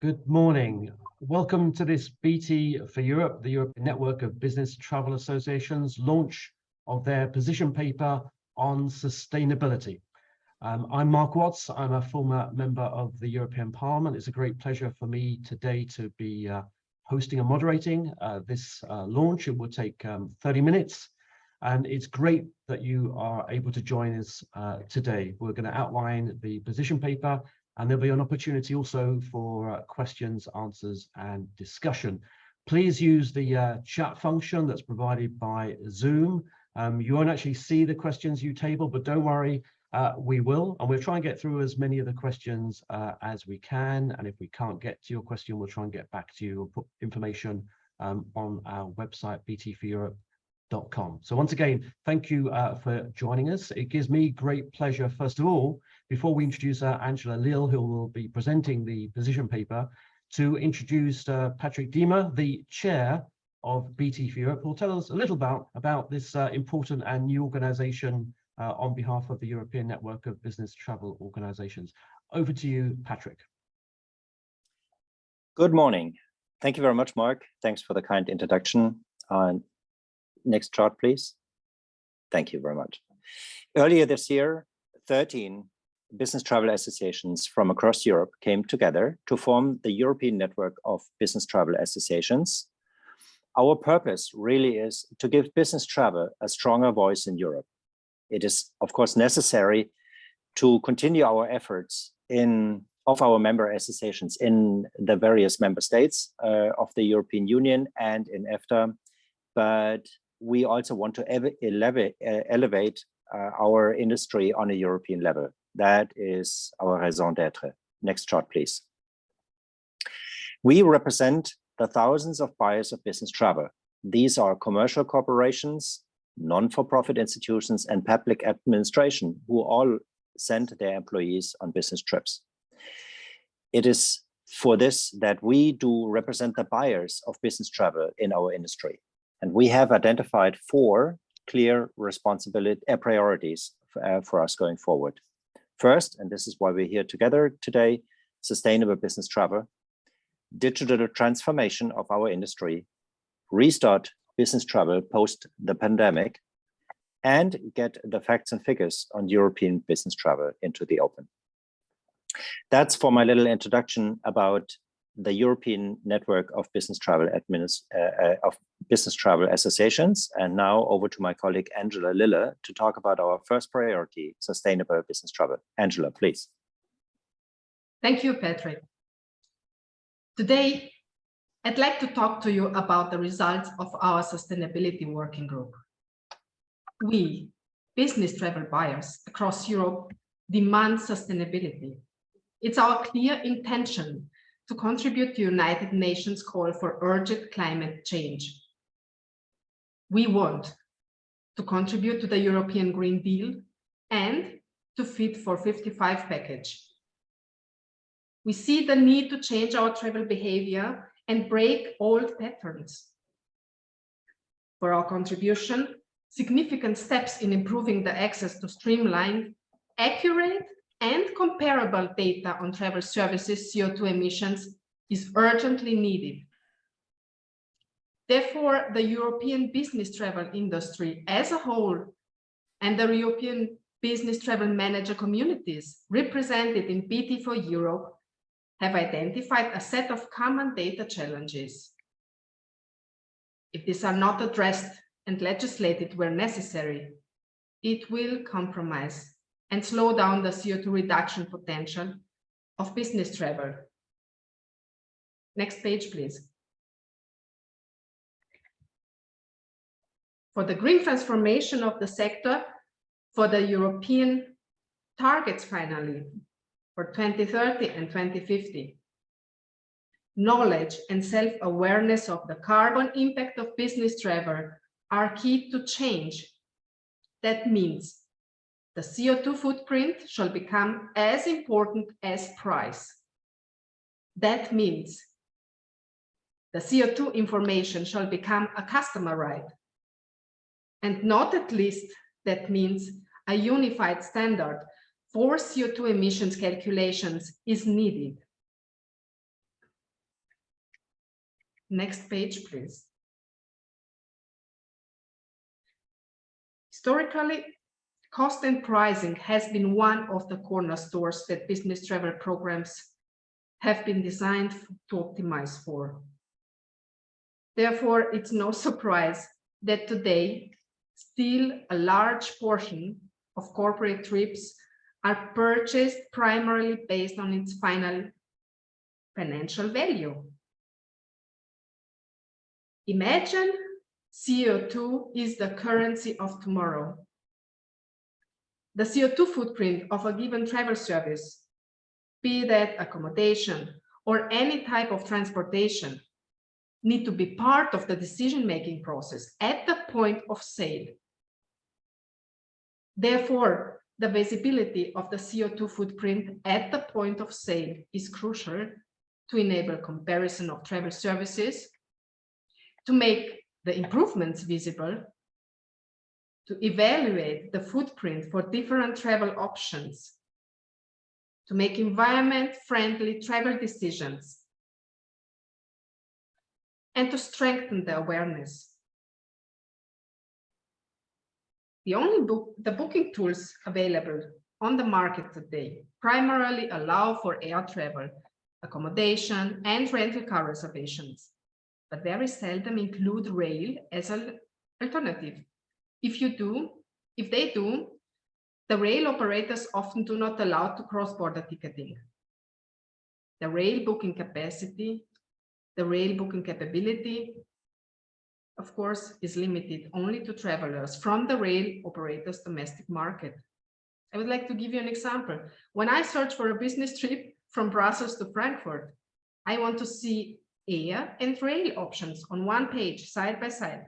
Good morning. Welcome to this BT for Europe, the European Network of Business Travel Associations, launch of their position paper on sustainability. I'm Mark Watts. I'm a former member of the European Parliament. It's a great pleasure for me today to be hosting and moderating this launch. It will take 30 minutes. And it's great that you are able to join us today. We're going to outline the position paper, and there'll be an opportunity also for questions, answers, and discussion. Please use the chat function that's provided by Zoom. You won't actually see the questions you table, but don't worry, we will. And we'll try and get through as many of the questions as we can. And if we can't get to your question, we'll try and get back to you or put information on our website, BT4Europe.com. So once again, thank you for joining us. It gives me great pleasure, first of all, before we introduce Angela Lille, who will be presenting the position paper, to introduce Patrick Diemer, the chair of BT4 Europe, who will tell us a little about this important and new organization on behalf of the European Network of Business Travel Organizations. Over to you, Patrick. Good morning. Thank you very much, Mark. Thanks for the kind introduction. Next chart, please. Thank you very much. Earlier this year, 13 business travel associations from across Europe came together to form the European Network of Business Travel Associations. Our purpose really is to give business travel a stronger voice in Europe. It is, of course, necessary to continue our efforts of our member associations in the various member states of the European Union and in EFTA, but we also want to elevate our industry on a European level. That is our raison d'etre. Next chart, please. We represent the thousands of buyers of business travel. These are commercial corporations, non-for-profit institutions, and public administration who all send their employees on business trips. It is for this that we do represent the buyers of business travel in our industry. And we have identified 4 clear responsibility priorities for us going forward. First, and this is why we're here together today, sustainable business travel, digital transformation of our industry, restart business travel post the pandemic, and get the facts and figures on European business travel into the open. That's for my little introduction about the European Network of Business Travel Associations. And now over to my colleague Angela Lille to talk about our first priority, sustainable business travel. Angela, please. Thank you, Patrick. Today, I'd like to talk to you about the results of our sustainability working group. We, business travel buyers across Europe, demand sustainability. It's our clear intention to contribute to United Nations call for urgent climate change. We want to contribute to the European Green Deal and to Fit for 55 package. We see the need to change our travel behavior and break old patterns. For our contribution, significant steps in improving the access to streamlined, accurate, and comparable data on travel services CO2 emissions is urgently needed. Therefore, the European business travel industry as a whole and the European business travel manager communities represented in BT4 Europe have identified a set of common data challenges. If these are not addressed and legislated where necessary, it will compromise and slow down the CO2 reduction potential of business travel. Next page, please. For the green transformation of the sector, for the European targets finally, for 2030 and 2050, knowledge and self-awareness of the carbon impact of business travel are key to change. That means the CO2 footprint shall become as important as price. That means the CO2 information shall become a customer right. And not at least, that means a unified standard for CO2 emissions calculations is needed. Next page, please. Historically, cost and pricing has been one of the cornerstones that business travel programs have been designed to optimize for. Therefore, it's no surprise that today, still a large portion of corporate trips are purchased primarily based on its final financial value. Imagine CO2 is the currency of tomorrow. The CO2 footprint of a given travel service, be that accommodation or any type of transportation, need to be part of the decision-making process at the point of sale. Therefore, the visibility of the CO2 footprint at the point of sale is crucial to enable comparison of travel services, to make the improvements visible, to evaluate the footprint for different travel options, to make environment-friendly travel decisions, and to strengthen the awareness. The booking tools available on the market today primarily allow for air travel, accommodation, and rental car reservations, but very seldom include rail as an alternative. If they do, the rail operators often do not allow to cross-border ticketing. The rail booking capacity, the rail booking capability, of course, is limited only to travelers from the rail operator's domestic market. I would like to give you an example. When I search for a business trip from Brussels to Frankfurt, I want to see air and rail options on one page, side by side.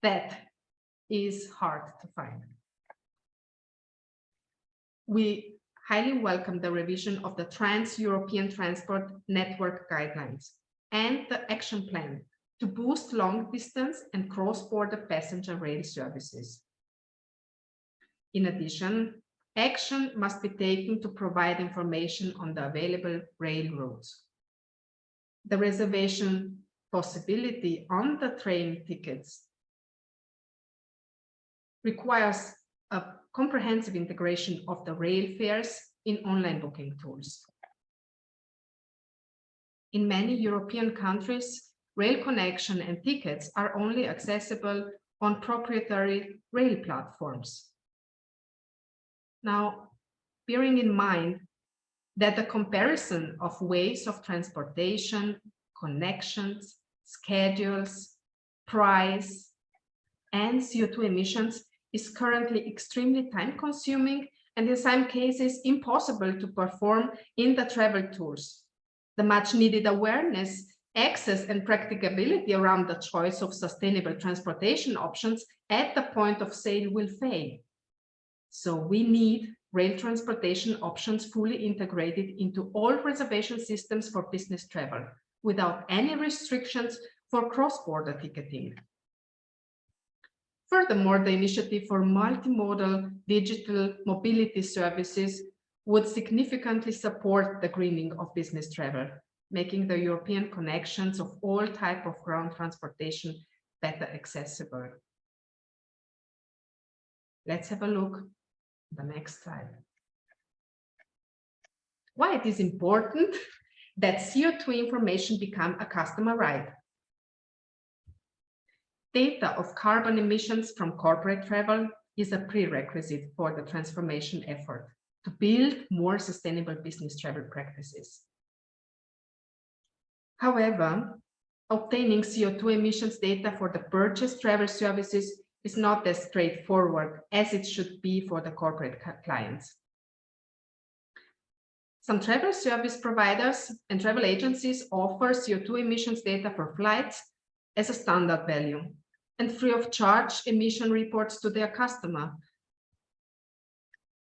That is hard to find. We highly welcome the revision of the Trans-European Transport Network Guidelines and the action plan to boost long-distance and cross-border passenger rail services. In addition, action must be taken to provide information on the available rail routes. The reservation possibility on the train tickets requires a comprehensive integration of the rail fares in online booking tools. In many European countries, rail connection and tickets are only accessible on proprietary rail platforms. Now, bearing in mind that the comparison of ways of transportation, connections, schedules, price, and CO2 emissions is currently extremely time-consuming and in some cases impossible to perform in the travel tools. The much-needed awareness, access, and practicability around the choice of sustainable transportation options at the point of sale will fail. So we need rail transportation options fully integrated into all reservation systems for business travel, without any restrictions for cross-border ticketing. Furthermore, the initiative for multimodal digital mobility services would significantly support the greening of business travel, making the European connections of all types of ground transportation better accessible. Let's have a look at the next slide. Why it is important that CO2 information become a customer right. Data of carbon emissions from corporate travel is a prerequisite for the transformation effort to build more sustainable business travel practices. However, obtaining CO2 emissions data for the purchased travel services is not as straightforward as it should be for the corporate clients. Some travel service providers and travel agencies offer CO2 emissions data for flights as a standard value and free of charge emission reports to their customer.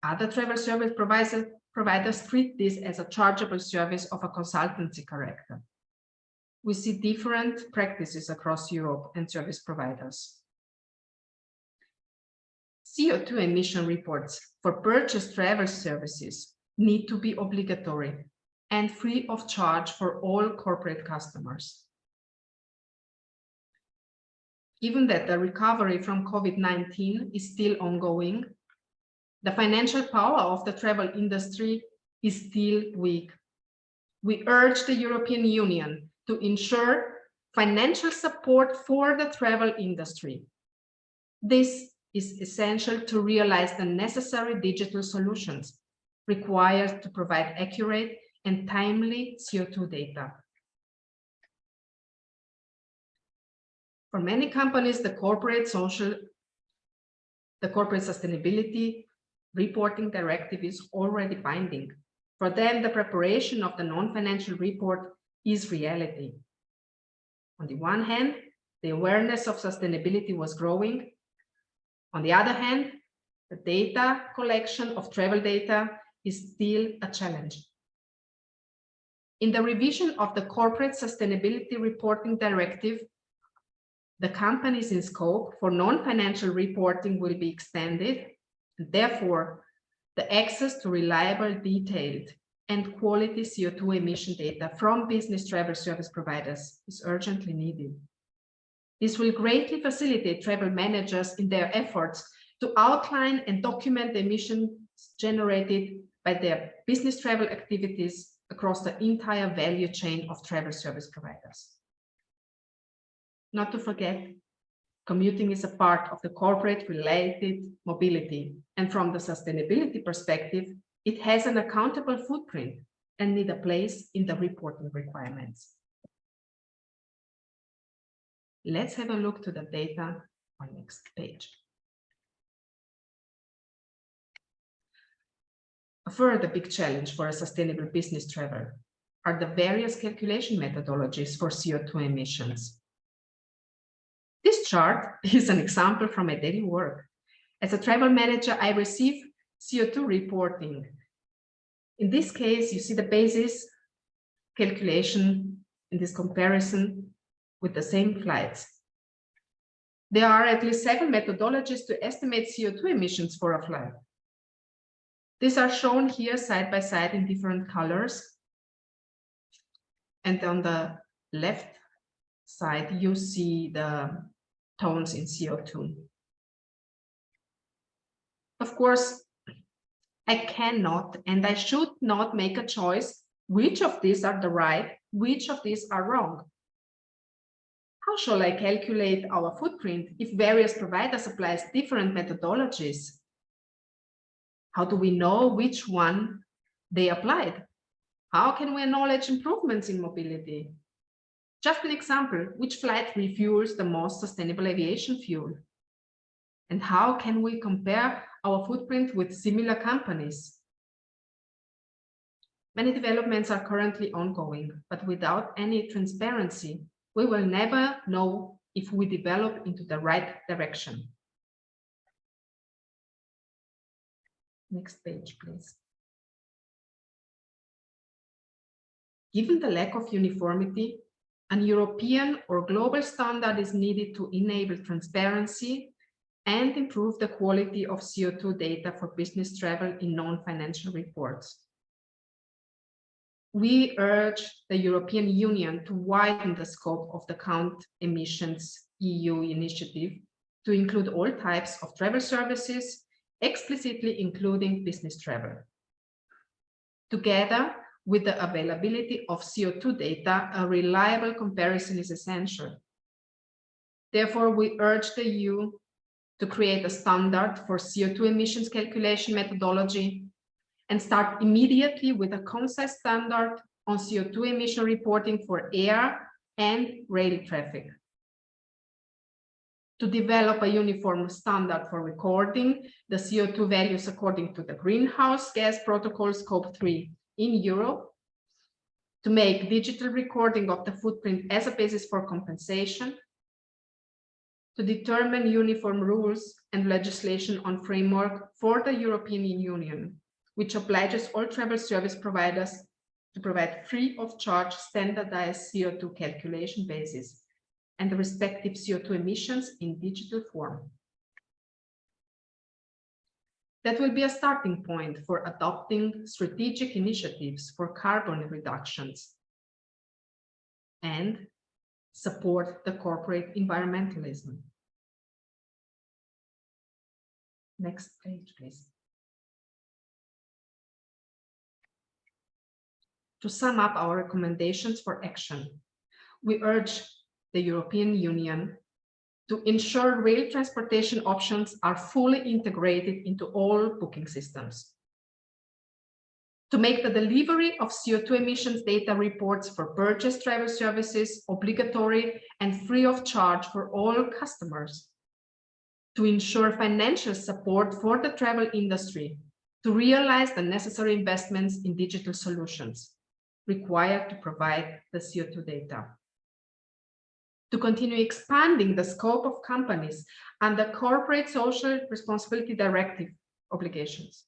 Other travel service providers treat this as a chargeable service of a consultancy character. We see different practices across Europe and service providers. CO2 emission reports for purchased travel services need to be obligatory and free of charge for all corporate customers. given that the recovery from COVID-19 is still ongoing, the financial power of the travel industry is still weak. We urge the European Union to ensure financial support for the travel industry. This is essential to realize the necessary digital solutions required to provide accurate and timely CO2 data. For many companies, the corporate sustainability reporting directive is already binding. For them, the preparation of the non-financial report is reality. On the one hand, the awareness of sustainability was growing. On the other hand, the data collection of travel data is still a challenge. In the revision of the Corporate Sustainability Reporting Directive, the companies in scope for non-financial reporting will be expanded, and therefore, the access to reliable, detailed, and quality CO2 emission data from business travel service providers is urgently needed. This will greatly facilitate travel managers in their efforts to outline and document the emissions generated by their business travel activities across the entire value chain of travel service providers. Not to forget, commuting is a part of the corporate-related mobility, and from the sustainability perspective, it has an accountable footprint and needs a place in the reporting requirements. Let's have a look to the data on next page. A further big challenge for a sustainable business travel are the various calculation methodologies for CO2 emissions. This chart is an example from my daily work. As a travel manager, I receive CO2 reporting. In this case, you see the basis calculation in this comparison with the same flights. There are at least 7 methodologies to estimate CO2 emissions for a flight. These are shown here side by side in different colors. And on the left side, you see the tones in CO2. Of course, I cannot and I should not make a choice which of these are the right, which of these are wrong. How shall I calculate our footprint if various providers apply different methodologies? How do we know which one they applied? How can we acknowledge improvements in mobility? Just an example, which flight refuels the most sustainable aviation fuel? And how can we compare our footprint with similar companies? Many developments are currently ongoing, but without any transparency, we will never know if we develop into the right direction. Next page, please. Given the lack of uniformity, an European or global standard is needed to enable transparency and improve the quality of CO2 data for business travel in non-financial reports. We urge the European Union to widen the scope of the Count Emissions EU initiative to include all types of travel services, explicitly including business travel. Together with the availability of CO2 data, a reliable comparison is essential. Therefore, we urge the EU to create a standard for CO2 emissions calculation methodology and start immediately with a concise standard on CO2 emission reporting for air and rail traffic. To develop a uniform standard for recording the CO2 values according to the Greenhouse Gas Protocol Scope 3 in Europe, to make digital recording of the footprint as a basis for compensation, to determine uniform rules and legislation on framework for the European Union, which obliges all travel service providers to provide free of charge standardized CO2 calculation basis and the respective CO2 emissions in digital form. That will be a starting point for adopting strategic initiatives for carbon reductions and support the corporate environmentalism. Next page, please. To sum up our recommendations for action, we urge the European Union to ensure rail transportation options are fully integrated into all booking systems, to make the delivery of CO2 emissions data reports for purchased travel services obligatory and free of charge for all customers, to ensure financial support for the travel industry to realize the necessary investments in digital solutions required to provide the CO2 data, to continue expanding the scope of companies under Corporate Social Responsibility Directive obligations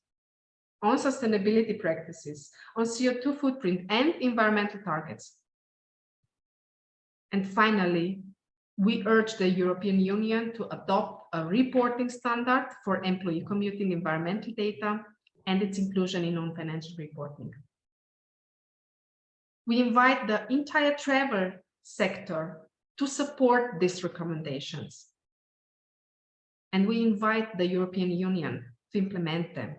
on sustainability practices, on CO2 footprint and environmental targets. And finally, we urge the European Union to adopt a reporting standard for employee commuting environmental data and its inclusion in non-financial reporting. We invite the entire travel sector to support these recommendations. And we invite the European Union to implement them.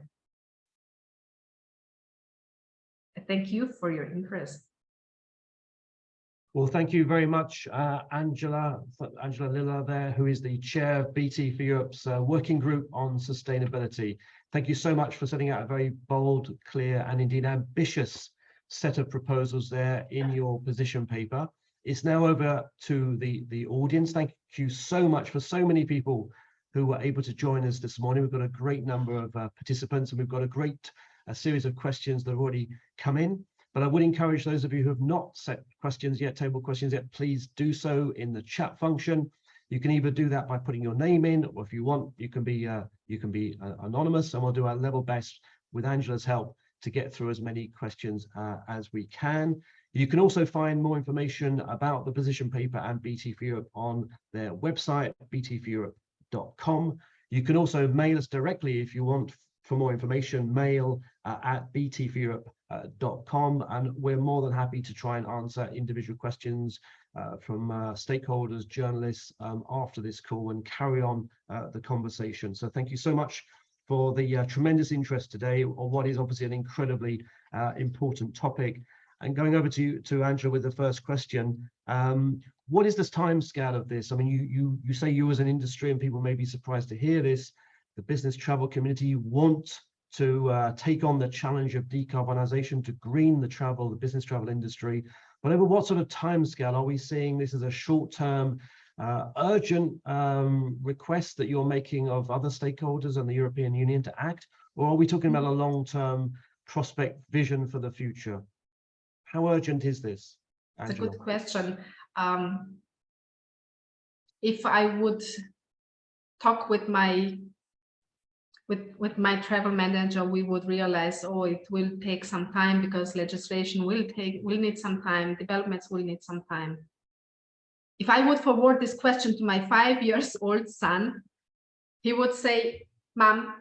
I thank you for your interest. Well, thank you very much, Angela Lilla there, who is the chair of BT4Europe's working group on sustainability. Thank you so much for setting out a very bold, clear, and indeed ambitious set of proposals there in your position paper. It's now over to the audience. Thank you so much for so many people who were able to join us this morning. We've got a great number of participants, and we've got a series of questions that have already come in. But I would encourage those of you who have not set questions yet, table questions yet, please do so in the chat function. You can either do that by putting your name in, or if you want, you can be anonymous, and we'll do our level best with Angela's help to get through as many questions as we can. You can also find more information about the position paper and BT4Europe on their website, BT4Europe.com. You can also mail us directly if you want for more information, mail at BT4Europe.com, and we're more than happy to try and answer individual questions from stakeholders, journalists after this call, and carry on the conversation. So thank you so much for the tremendous interest today on what is obviously an incredibly important topic. And going over to Angela with the first question, what is the timescale of this? I mean, you say you as an industry, and people may be surprised to hear this, the business travel community want to take on the challenge of decarbonisation, to green the business travel industry. But over what sort of timescale are we seeing this as a short-term, urgent request that you're making of other stakeholders and the European Union to act? Or are we talking about a long-term prospect vision for the future? How urgent is this, Angela? It's a good question. If I would talk with my travel manager, we would realize, oh, it will take some time because legislation will need some time, developments will need some time. If I would forward this question to my 5-year-old son, he would say, Mom,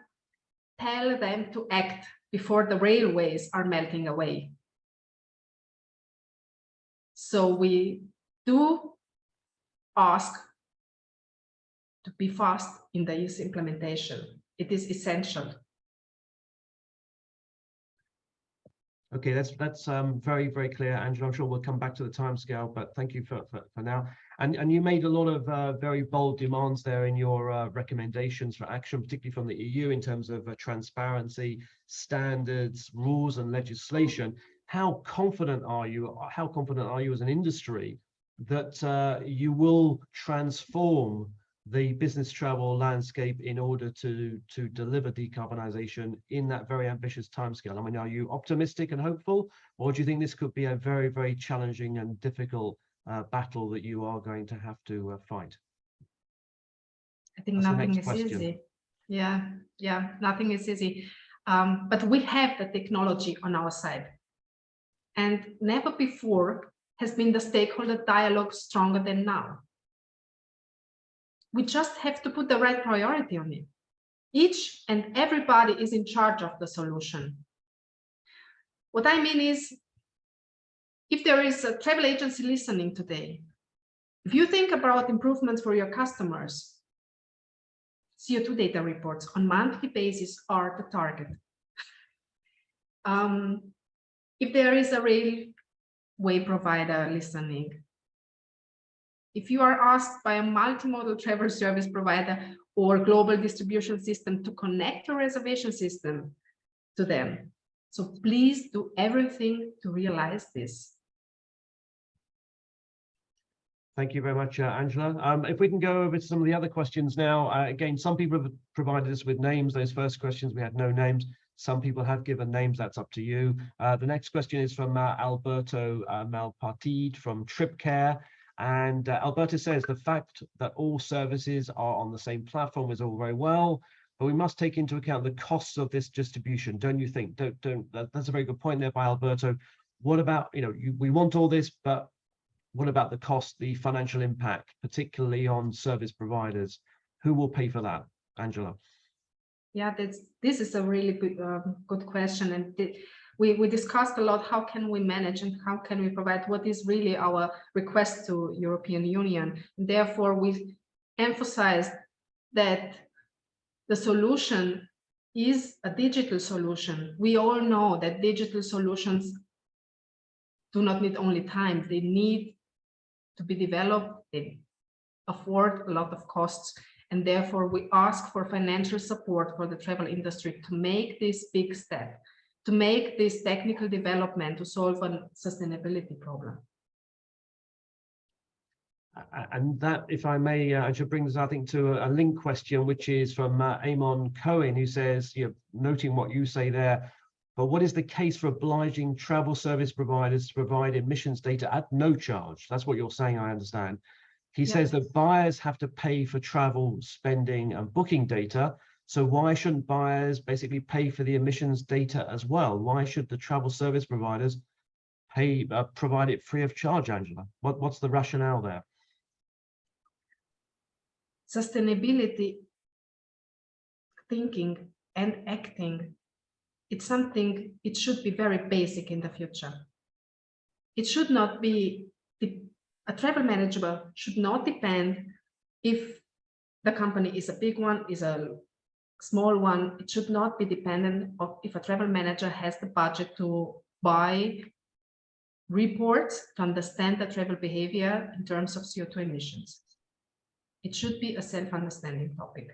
tell them to act before the railways are melting away. So we do ask to be fast in this implementation. It is essential. Okay, that's very, very clear, Angela. I'm sure we'll come back to the timescale, but thank you for now. And you made a lot of very bold demands there in your recommendations for action, particularly from the EU in terms of transparency, standards, rules, and legislation. How confident are you as an industry that you will transform the business travel landscape in order to deliver decarbonisation in that very ambitious timescale? I mean, are you optimistic and hopeful, or do you think this could be a very, very challenging and difficult battle that you are going to have to fight? I think nothing is easy. Yeah, nothing is easy. But we have the technology on our side. And never before has been the stakeholder dialogue stronger than now. We just have to put the right priority on it. Each and everybody is in charge of the solution. What I mean is, if there is a travel agency listening today, if you think about improvements for your customers, CO2 data reports on monthly basis are the target. If there is a railway provider listening, if you are asked by a multimodal travel service provider or global distribution system to connect a reservation system to them, so please do everything to realize this. Thank you very much, Angela. If we can go over to some of the other questions now. Again, some people have provided us with names. Those first questions, we had no names. Some people have given names. That's up to you. The next question is from Alberto Malpartid from TripCare. And Alberto says, the fact that all services are on the same platform is all very well, but we must take into account the costs of this distribution, don't you think? That's a very good point there by Alberto. What about, we want all this, but what about the cost, the financial impact, particularly on service providers? Who will pay for that, Angela? Yeah, this is a really good question. And we discussed a lot, how can we manage and how can we provide, what is really our request to European Union. And therefore, we emphasized that the solution is a digital solution. We all know that digital solutions do not need only time, they need to be developed, they afford a lot of costs. And therefore, we ask for financial support for the travel industry to make this big step, to make this technical development to solve a sustainability problem. And that, if I may, Angela, brings us, I think, to a link question, which is from Amon Cohen, who says, noting what you say there, but what is the case for obliging travel service providers to provide emissions data at no charge? That's what you're saying, I understand. He says that buyers have to pay for travel spending and booking data. So why shouldn't buyers basically pay for the emissions data as well? Why should the travel service providers provide it free of charge, Angela? What's the rationale there? Sustainability thinking and acting, it's something, it should be very basic in the future. It should not be, a travel manager should not depend if the company is a big one, is a small one. It should not be dependent on if a travel manager has the budget to buy reports to understand the travel behavior in terms of CO2 emissions. It should be a self-understanding topic.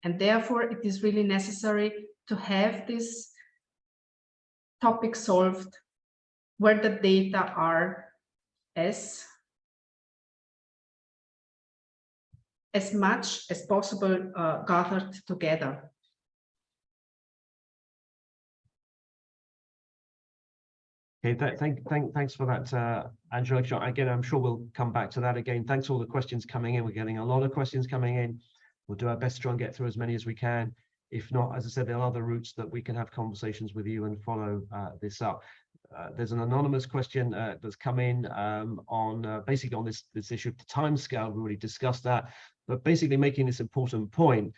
And therefore, it is really necessary to have this topic solved where the data are as much as possible gathered together. Okay, thanks for that, Angela. Again, I'm sure we'll come back to that again. Thanks for all the questions coming in. We're getting a lot of questions coming in. We'll do our best to try and get through as many as we can. If not, as I said, there are other routes that we can have conversations with you and follow this up. There's an anonymous question that's come in on basically on this issue of the timescale. We already discussed that, but basically making this important point.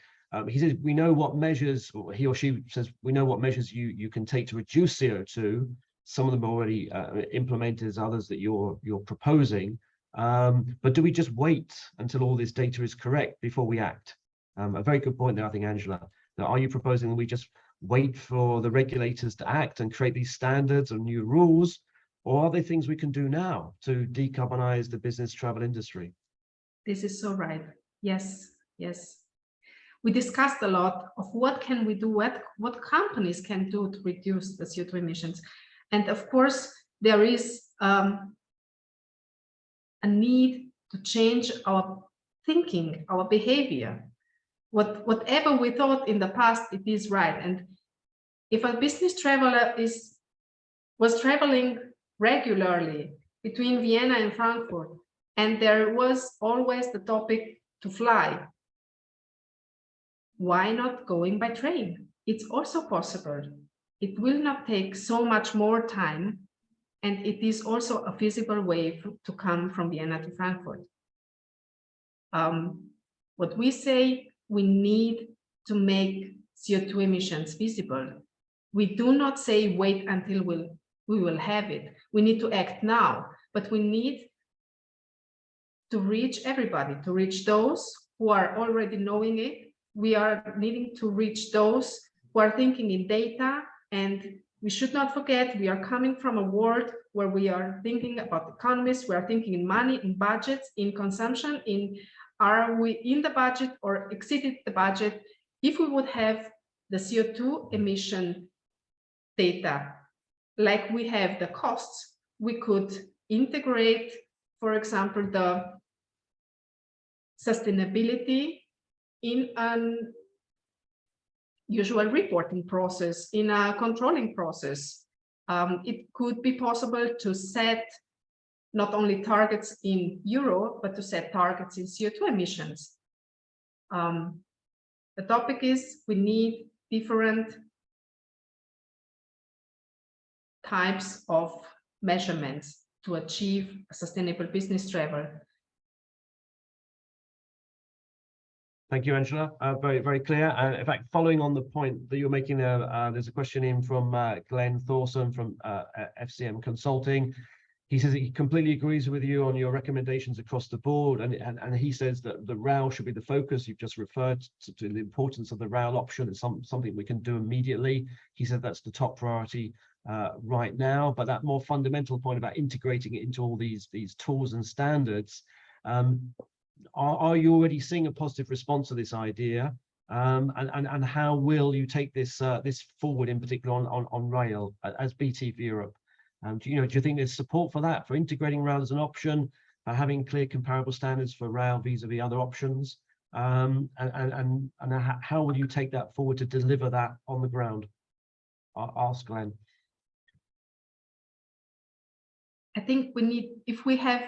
He says, we know what measures, or he or she says, we know what measures you can take to reduce CO2. Some of them are already implemented, as others that you're proposing. But do we just wait until all this data is correct before we act? A very good point there, I think, Angela. Now, are you proposing that we just wait for the regulators to act and create these standards and new rules, or are there things we can do now to decarbonize the business travel industry? This is so right. Yes, yes. We discussed a lot of what can we do, what companies can do to reduce the CO2 emissions. And of course, there is a need to change our thinking, our behavior. Whatever we thought in the past, it is right. And if a business traveler was traveling regularly between Vienna and Frankfurt, and there was always the topic to fly, why not going by train? It's also possible. It will not take so much more time, and it is also a feasible way to come from Vienna to Frankfurt. What we say, we need to make CO2 emissions visible. We do not say wait until we will have it. We need to act now, but we need to reach everybody, to reach those who are already knowing it. We are needing to reach those who are thinking in data, and we should not forget we are coming from a world where we are thinking about economists, we are thinking in money, in budgets, in consumption, in are we in the budget or exceeded the budget. If we would have the CO2 emission data like we have the costs, we could integrate, for example, the sustainability in an usual reporting process, in a controlling process. It could be possible to set not only targets in euro, but to set targets in CO2 emissions. The topic is we need different types of measurements to achieve a sustainable business travel. Thank you, Angela. Very, very clear. In fact, following on the point that you're making, there's a question in from Glenn Thorson from FCM Consulting. He says that he completely agrees with you on your recommendations across the board, and he says that the RAL should be the focus. You've just referred to the importance of the RAL option. It's something we can do immediately. He said that's the top priority right now, but that more fundamental point about integrating it into all these tools and standards, are you already seeing a positive response to this idea? And how will you take this forward, in particular on rail as BT for Europe? Do you think there's support for that, for integrating rail as an option, having clear comparable standards for rail vis-a-vis other options? And how will you take that forward to deliver that on the ground? I'll ask Glenn. I think we need, if we have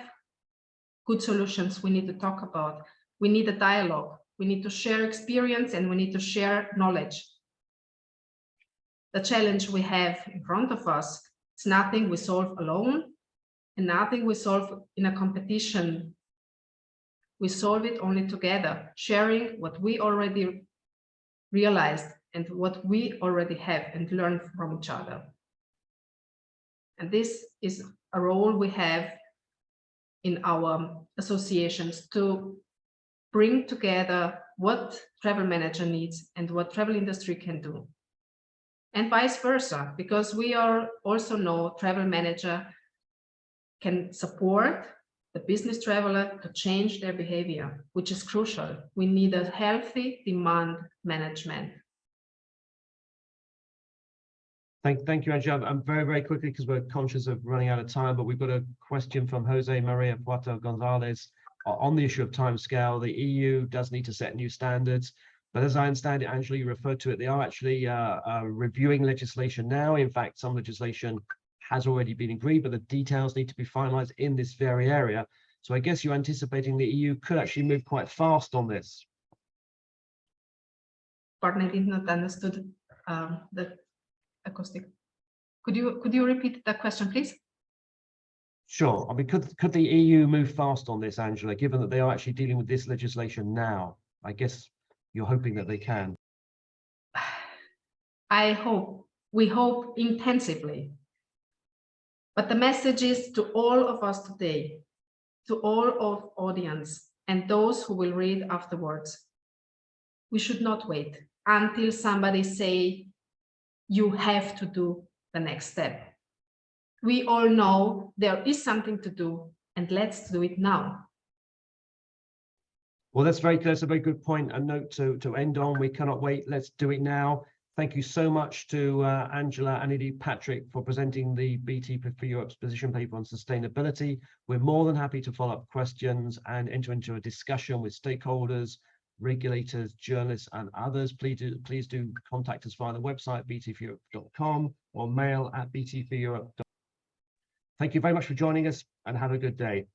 good solutions, we need to talk about, we need a dialogue, we need to share experience, and we need to share knowledge. The challenge we have in front of us, it's nothing we solve alone and nothing we solve in a competition. We solve it only together, sharing what we already realized and what we already have and learn from each other. And this is a role we have in our associations to bring together what travel manager needs and what travel industry can do. And vice versa, because we are also know travel manager can support the business traveler to change their behavior, which is crucial. We need a healthy demand management. Thank you, Angela. I'm very, very quickly, because we're conscious of running out of time, but we've got a question from Jose Maria Puerto Gonzalez on the issue of timescale. The EU does need to set new standards, but as I understand it, Angela, you referred to it, they are actually reviewing legislation now. In fact, some legislation has already been agreed, but the details need to be finalized in this very area. So I guess you're anticipating the EU could actually move quite fast on this. Pardon, I did not understood the acoustic. Could you repeat that question, please? Sure. I mean, could the EU move fast on this, Angela, given that they are actually dealing with this legislation now? I guess you're hoping that they can. We hope intensively. But the message is to all of us today, to all of audience and those who will read afterwards. We should not wait until somebody say, you have to do the next step. We all know there is something to do, and let's do it now. Well, that's a very good point. A note to end on. We cannot wait. Let's do it now. Thank you so much to Angela and indeed Patrick for presenting the BT for Europe's position paper on sustainability. We're more than happy to follow up questions and enter into a discussion with stakeholders, regulators, journalists, and others. Please do contact us via the website bt4europe.com or mail at bt4europe.com. Thank you very much for joining us, and have a good day.